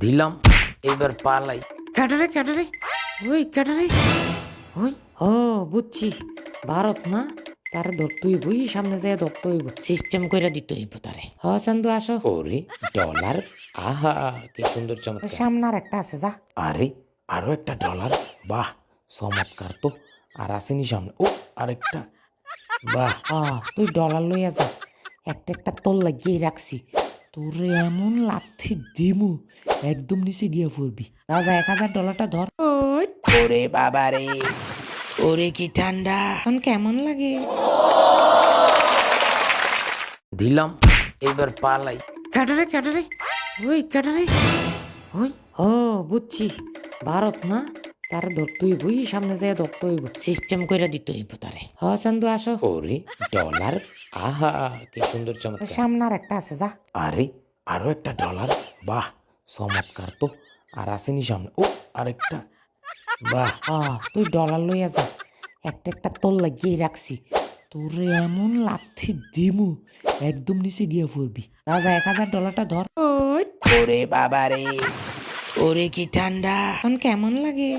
দিলাম, এবার পালাই। ক্যাটারে ক্যাটারে ওই ক্যাটারে ওই ও বুঝছি ভারত না তার ধরতে হইব সামনে যায় ধরতে হইব সিস্টেম কইরা দিতে হইব তারে চান্দু আসো ওরে ডলার, আহা কি সুন্দর চমৎকার। সামনে আর একটা আছে যা আরে আরো একটা ডলার, বাহ চমৎকার তো। আর আসেনি সামনে, ও আরেকটা, বাহ। তুই ডলার লইয়া যা একটা একটা তোর লাগিয়ে রাখছি তোরে এমন লাথি দিমু একদম নিচে গিয়া পড়বি যা যা $1000 ধর ওই ওরে বাবা রে, ওরে কি ঠান্ডা। এখন কেমন লাগে দিলাম, এবার পালাই। ক্যাটারে ক্যাটারে ওই ক্যাটারে ওই বুঝছি ভারত না তার ধরতে হইব সামনে যায় ধরতে হইব সিস্টেম কইরা দিতে হইব তারে চান্দু আসো ওরে ডলার, আহা কি সুন্দর চমৎকার। সামনে আর একটা আছে যা আরে আরো একটা ডলার, বাহ চমৎকার তো। আর আসেনি সামনে, ও আরেকটা, বাহ। তুই ডলার লইয়া যা একটা একটা তোর লাগিয়ে রাখছি তোরে এমন লাথি দিমু একদম নিচে গিয়া পড়বি যা যা $1000 ধর ওই ওরে বাবা রে, ওরে কি ঠান্ডা। এখন কেমন লাগে